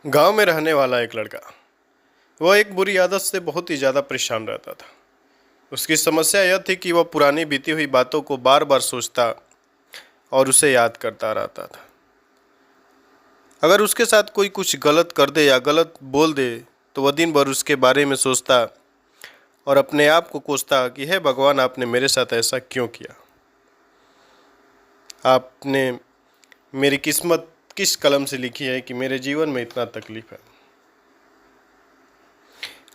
गांव में रहने वाला एक लड़का। वह एक बुरी आदत से बहुत ही ज़्यादा परेशान रहता था। उसकी समस्या यह थी कि वह पुरानी बीती हुई बातों को बार बार सोचता और उसे याद करता रहता था। अगर उसके साथ कोई कुछ गलत कर दे या गलत बोल दे तो वह दिन भर उसके बारे में सोचता और अपने आप को कोसता कि हे भगवान, आपने मेरे साथ ऐसा क्यों किया। आपने मेरी किस्मत किस कलम से लिखी है कि मेरे जीवन में इतना तकलीफ है।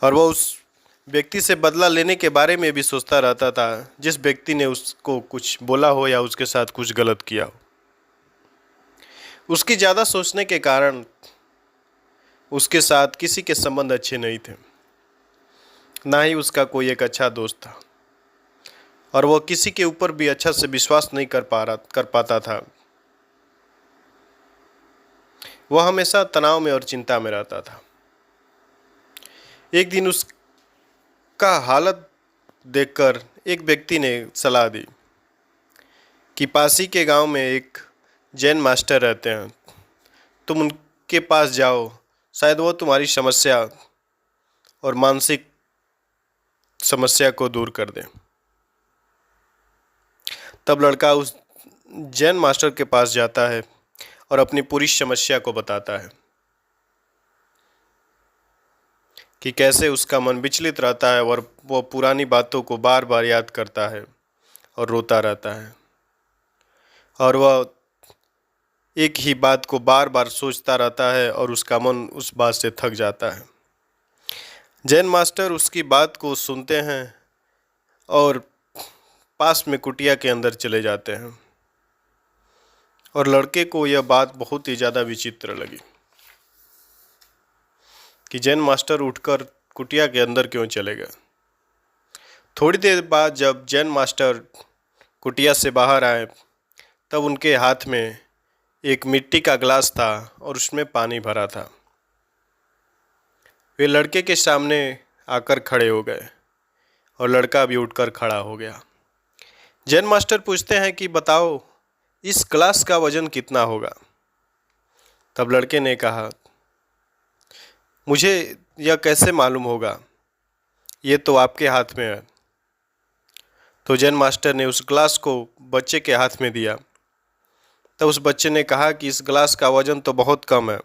और वह उस व्यक्ति से बदला लेने के बारे में भी सोचता रहता था जिस व्यक्ति ने उसको कुछ बोला हो या उसके साथ कुछ गलत किया हो। उसकी ज़्यादा सोचने के कारण उसके साथ किसी के संबंध अच्छे नहीं थे, ना ही उसका कोई एक अच्छा दोस्त था, और वह किसी के ऊपर भी अच्छा से विश्वास नहीं कर पाता था। वह हमेशा तनाव में और चिंता में रहता था। एक दिन उसका हालत देखकर एक व्यक्ति ने सलाह दी कि पास ही के गांव में एक जैन मास्टर रहते हैं, तुम उनके पास जाओ, शायद वो तुम्हारी समस्या और मानसिक समस्या को दूर कर दें। तब लड़का उस जैन मास्टर के पास जाता है और अपनी पूरी समस्या को बताता है कि कैसे उसका मन विचलित रहता है और वो पुरानी बातों को बार बार याद करता है और रोता रहता है, और वह एक ही बात को बार बार सोचता रहता है और उसका मन उस बात से थक जाता है। जैन मास्टर उसकी बात को सुनते हैं और पास में कुटिया के अंदर चले जाते हैं, और लड़के को यह बात बहुत ही ज़्यादा विचित्र लगी कि जैन मास्टर उठकर कुटिया के अंदर क्यों चले गए। थोड़ी देर बाद जब जैन मास्टर कुटिया से बाहर आए तब उनके हाथ में एक मिट्टी का गिलास था और उसमें पानी भरा था। वे लड़के के सामने आकर खड़े हो गए और लड़का भी उठकर खड़ा हो गया। जैन मास्टर पूछते हैं कि बताओ, इस गिलास का वजन कितना होगा। तब लड़के ने कहा, मुझे यह कैसे मालूम होगा, ये तो आपके हाथ में है। तो जैन मास्टर ने उस गिलास को बच्चे के हाथ में दिया। तब उस बच्चे ने कहा कि इस गिलास का वजन तो बहुत कम है।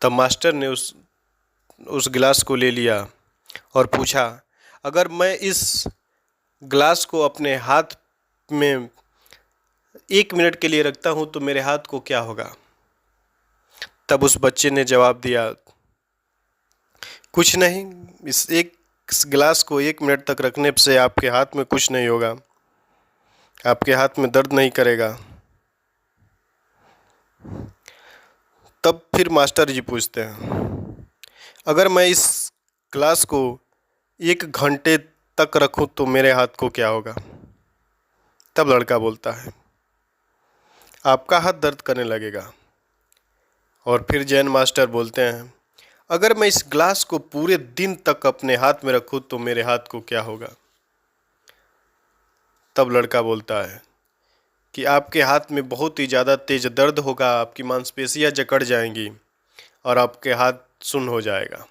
तब मास्टर ने उस गिलास को ले लिया और पूछा, अगर मैं इस गिलास को अपने हाथ में 1 मिनट के लिए रखता हूँ तो मेरे हाथ को क्या होगा। तब उस बच्चे ने जवाब दिया, कुछ नहीं, इस गिलास को 1 मिनट तक रखने से आपके हाथ में कुछ नहीं होगा, आपके हाथ में दर्द नहीं करेगा। तब फिर मास्टर जी पूछते हैं, अगर मैं इस गिलास को 1 घंटे तक रखूं तो मेरे हाथ को क्या होगा। तब लड़का बोलता है, आपका हाथ दर्द करने लगेगा। और फिर जैन मास्टर बोलते हैं, अगर मैं इस गिलास को पूरे दिन तक अपने हाथ में रखूं तो मेरे हाथ को क्या होगा। तब लड़का बोलता है कि आपके हाथ में बहुत ही ज़्यादा तेज दर्द होगा, आपकी मांसपेशियां जकड़ जाएंगी और आपके हाथ सुन्न हो जाएगा।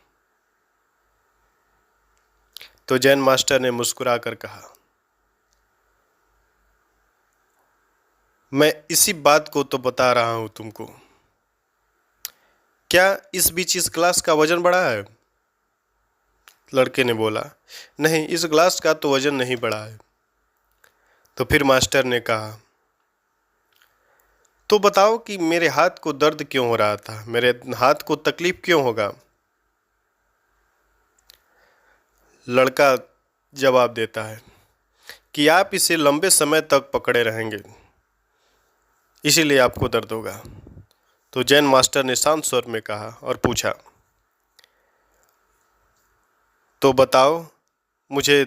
तो जैन मास्टर ने मुस्कुराकर कहा, मैं इसी बात को तो बता रहा हूं तुमको, क्या इस बीच इस गिलास का वजन बढ़ा है। लड़के ने बोला, नहीं, इस गिलास का तो वजन नहीं बढ़ा है। तो फिर मास्टर ने कहा, तो बताओ कि मेरे हाथ को दर्द क्यों हो रहा था, मेरे हाथ को तकलीफ क्यों होगा। लड़का जवाब देता है कि आप इसे लंबे समय तक पकड़े रहेंगे, इसीलिए आपको दर्द होगा। तो जैन मास्टर ने शांत स्वर में कहा और पूछा, तो बताओ, मुझे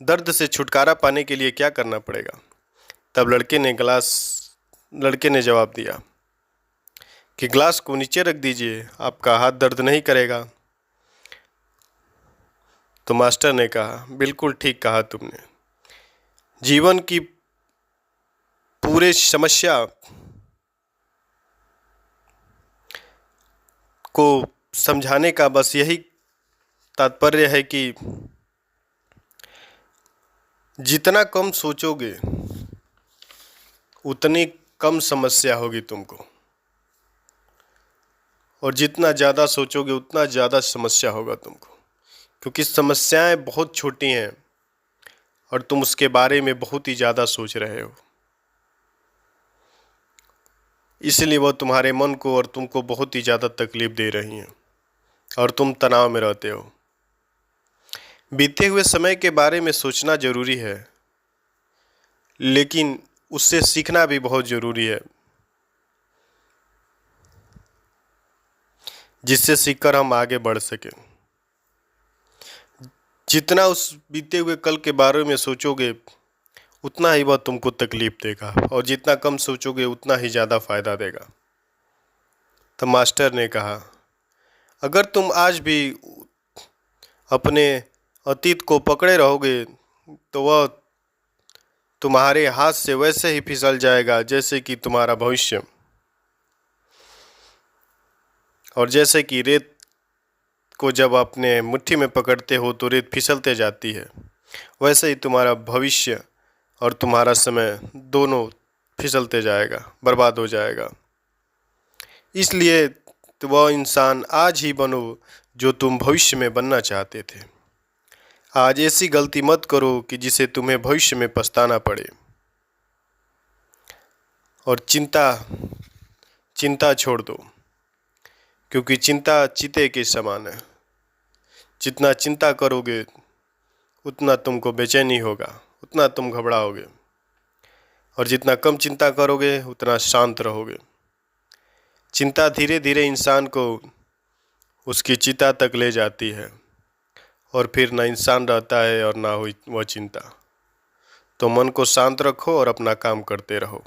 दर्द से छुटकारा पाने के लिए क्या करना पड़ेगा। तब लड़के ने जवाब दिया कि गिलास को नीचे रख दीजिए, आपका हाथ दर्द नहीं करेगा। तो मास्टर ने कहा, बिल्कुल ठीक कहा तुमने, जीवन की पूरे समस्या को समझाने का बस यही तात्पर्य है कि जितना कम सोचोगे उतनी कम समस्या होगी तुमको, और जितना ज़्यादा सोचोगे उतना ज़्यादा समस्या होगा तुमको, क्योंकि समस्याएं बहुत छोटी हैं और तुम उसके बारे में बहुत ही ज़्यादा सोच रहे हो, इसलिए वह तुम्हारे मन को और तुमको बहुत ही ज़्यादा तकलीफ दे रही हैं और तुम तनाव में रहते हो। बीते हुए समय के बारे में सोचना ज़रूरी है, लेकिन उससे सीखना भी बहुत ज़रूरी है, जिससे सीखकर हम आगे बढ़ सकें। जितना उस बीते हुए कल के बारे में सोचोगे उतना ही वह तुमको तकलीफ देगा, और जितना कम सोचोगे उतना ही ज़्यादा फायदा देगा। तो मास्टर ने कहा, अगर तुम आज भी अपने अतीत को पकड़े रहोगे तो वह तुम्हारे हाथ से वैसे ही फिसल जाएगा जैसे कि तुम्हारा भविष्य, और जैसे कि रेत को जब अपने मुट्ठी में पकड़ते हो तो रेत फिसलते जाती है, वैसे ही तुम्हारा भविष्य और तुम्हारा समय दोनों फिसलते जाएगा, बर्बाद हो जाएगा। इसलिए तो वह इंसान आज ही बनो जो तुम भविष्य में बनना चाहते थे। आज ऐसी गलती मत करो कि जिसे तुम्हें भविष्य में पछताना पड़े। और चिंता छोड़ दो, क्योंकि चिंता चीते के समान है। जितना चिंता करोगे उतना तुमको बेचैनी होगा, उतना तुम घबराओगे, और जितना कम चिंता करोगे उतना शांत रहोगे। चिंता धीरे धीरे इंसान को उसकी चिता तक ले जाती है, और फिर ना इंसान रहता है और ना हुई वह चिंता। तो मन को शांत रखो और अपना काम करते रहो।